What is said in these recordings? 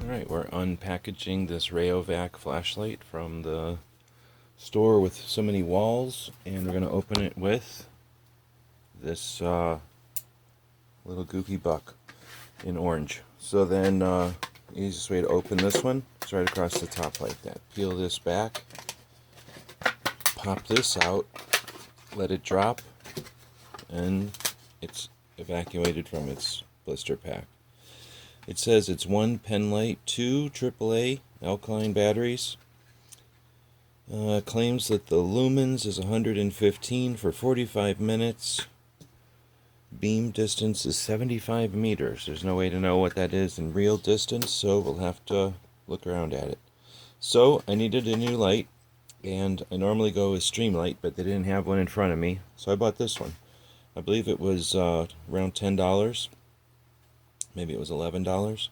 Alright, we're unpackaging this Rayovac flashlight from the store with so many walls, and we're going to open it with this little goofy buck in orange. So then, easiest way to open this one is right across the top like that. Peel this back, pop this out, let it drop, and it's evacuated from its blister pack. It says it's 1 pen light, 2 AAA alkaline batteries. Claims that the lumens is 115 for 45 minutes. Beam distance is 75 meters. There's no way to know what that is in real distance, so we'll have to look around at it. So I needed a new light, and I normally go with Streamlight, but they didn't have one in front of me, so I bought this one. I believe it was around $10. Maybe it was $11.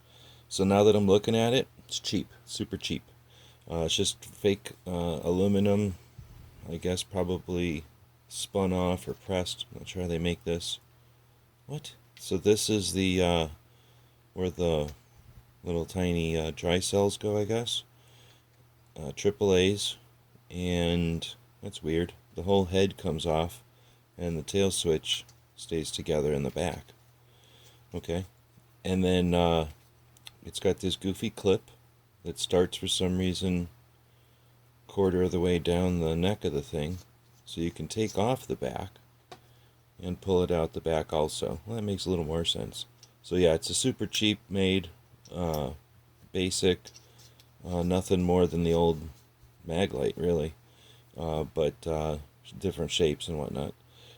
So now that I'm looking at it, it's cheap, super cheap. It's just fake aluminum, I guess probably spun off or pressed. I'm not sure how they make this. What? So this is the where the little tiny dry cells go, I guess. AAA's, and that's weird. The whole head comes off, and the tail switch stays together in the back. Okay. And then it's got this goofy clip that starts for some reason quarter of the way down the neck of the thing, so you can take off the back and pull it out the back also. Well, that makes a little more sense. So yeah, it's a super cheap made, basic, nothing more than the old Maglite really, but different shapes and whatnot.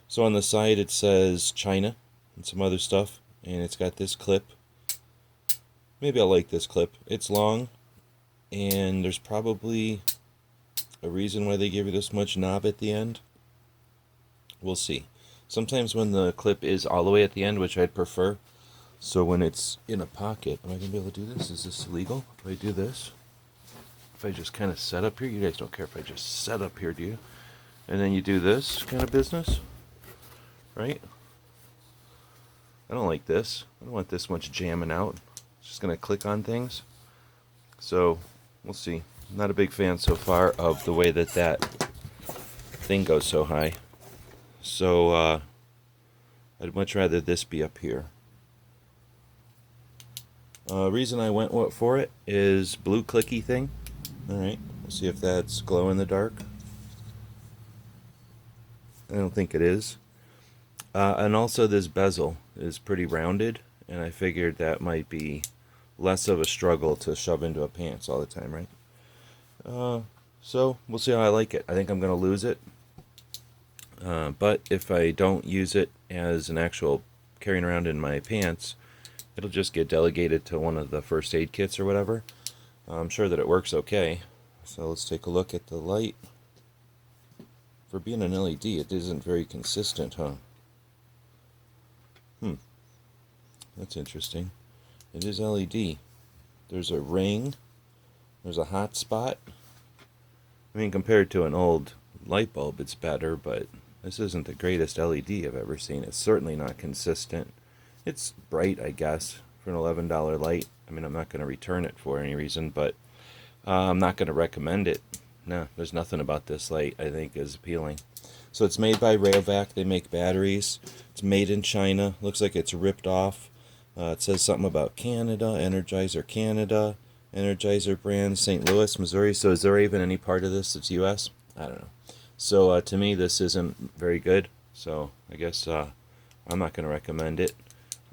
So on the side it says China and some other stuff, and it's got this clip. Maybe I'll like this clip. It's long, and there's probably a reason why they give you this much knob at the end. We'll see. Sometimes when the clip is all the way at the end, which I'd prefer, so when it's in a pocket, am I going to be able to do this? Is this illegal if I do this? If I just kind of set up here? You guys don't care if I just set up here, do you? And then you do this kind of business, right? I don't like this. I don't want this much jamming out. It's just going to click on things. So, we'll see. I'm not a big fan so far of the way that thing goes so high. So, I'd much rather this be up here. Reason I went for it is blue clicky thing. Alright, we'll see if that's glow in the dark. I don't think it is. And also this bezel is pretty rounded, and I figured that might be less of a struggle to shove into a pants all the time, right? So we'll see how I like it. I think I'm going to lose it. But if I don't use it as an actual carrying around in my pants, it'll just get delegated to one of the first aid kits or whatever. I'm sure that it works okay. So let's take a look at the light. For being an LED, it isn't very consistent, huh? That's interesting. It is LED. There's a ring. There's a hot spot. I mean, compared to an old light bulb, it's better, but this isn't the greatest LED I've ever seen. It's certainly not consistent. It's bright, I guess, for an $11 light. I mean, I'm not going to return it for any reason, but I'm not going to recommend it. No, there's nothing about this light I think is appealing. So it's made by Rayovac. They make batteries. It's made in China. Looks like it's ripped off. It says something about Canada, Energizer Canada, Energizer brand, St. Louis, Missouri. So is there even any part of this that's U.S.? I don't know. So to me, this isn't very good. So I guess I'm not going to recommend it.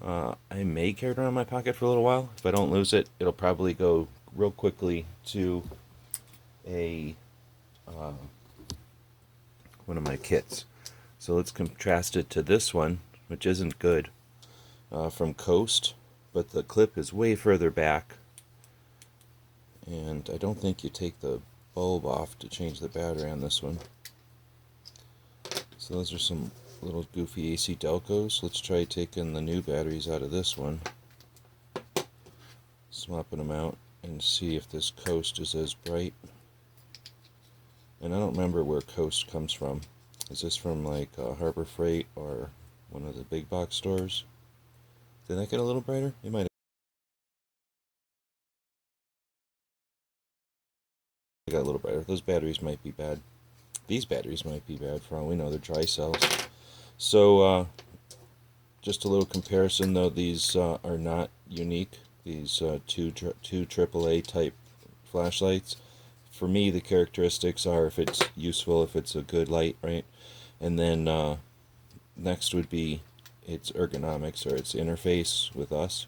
I may carry it around in my pocket for a little while. If I don't lose it, it'll probably go real quickly to a one of my kits. So let's contrast it to this one, which isn't good, from Coast, but the clip is way further back, and I don't think you take the bulb off to change the battery on this one. So those are some little goofy AC Delcos. Let's try taking the new batteries out of this one, swapping them out, and see if this Coast is as bright. And I don't remember where Coast comes from. Is this from like Harbor Freight or one of the big box stores? Did that get a little brighter? It might have. got a little brighter. Those batteries might be bad. These batteries might be bad for all we know. They're dry cells. So, just a little comparison though. These are not unique. These two AAA type flashlights. For me, the characteristics are if it's useful, if it's a good light, right? And then next would be its ergonomics or its interface with us.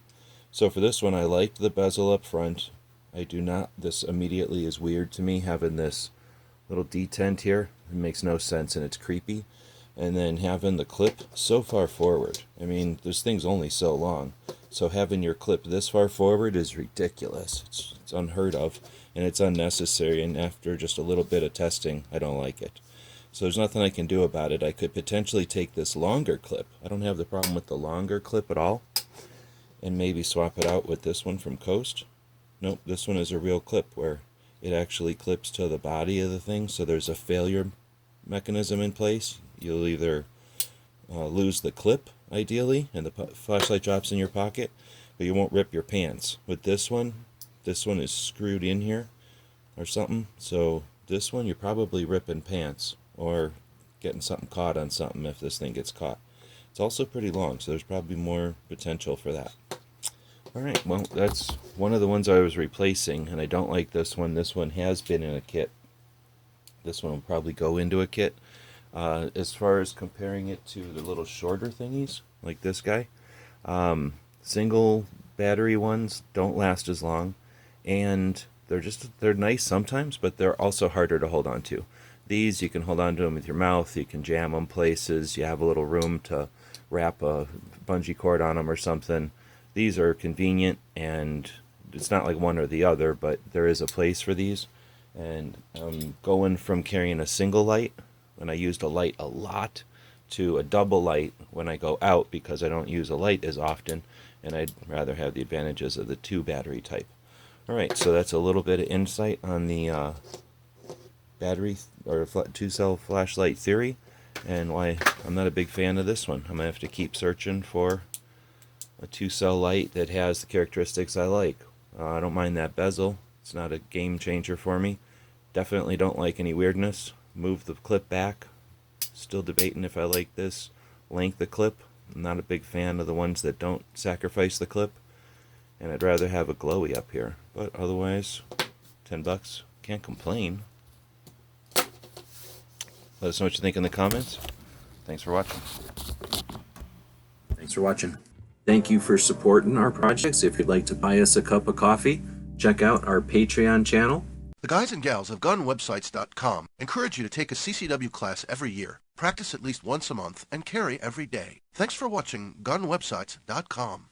So for this one, I liked the bezel up front. I do not. This immediately is weird to me, having this little detent here. It makes no sense and it's creepy. And then having the clip so far forward. I mean, this thing's only so long. So having your clip this far forward is ridiculous. It's unheard of and it's unnecessary. And after just a little bit of testing, I don't like it. So there's nothing I can do about it. I could potentially take this longer clip. I don't have the problem with the longer clip at all. And maybe swap it out with this one from Coast. Nope, this one is a real clip where it actually clips to the body of the thing. So there's a failure mechanism in place. You'll either lose the clip, ideally, and the flashlight drops in your pocket, but you won't rip your pants. With this one is screwed in here or something. So this one, you're probably ripping pants or getting something caught on something if this thing gets caught. It's also pretty long, so there's probably more potential for that. Alright, well, that's one of the ones I was replacing, and I don't like this one. This one has been in a kit. This one will probably go into a kit. As far as comparing it to the little shorter thingies, like this guy, single battery ones don't last as long, and they're nice sometimes, but they're also harder to hold on to. These, you can hold on to them with your mouth, you can jam them places, you have a little room to wrap a bungee cord on them or something. These are convenient, and it's not like one or the other, but there is a place for these. And I'm going from carrying a single light, when I used a light a lot, to a double light when I go out because I don't use a light as often, and I'd rather have the advantages of the 2 battery type. Alright, so that's a little bit of insight on the battery or 2-cell flashlight theory, and why I'm not a big fan of this one. I'm going to have to keep searching for a 2-cell light that has the characteristics I like. I don't mind that bezel. It's not a game changer for me. Definitely don't like any weirdness. Move the clip back. Still debating if I like this length of clip. I'm not a big fan of the ones that don't sacrifice the clip. And I'd rather have a glowy up here. But otherwise, $10. Can't complain. Let us know what you think in the comments. Thanks for watching. Thanks for watching. Thank you for supporting our projects. If you'd like to buy us a cup of coffee, check out our Patreon channel. The guys and gals of GunWebsites.com encourage you to take a CCW class every year, practice at least once a month, and carry every day. Thanks for watching GunWebsites.com.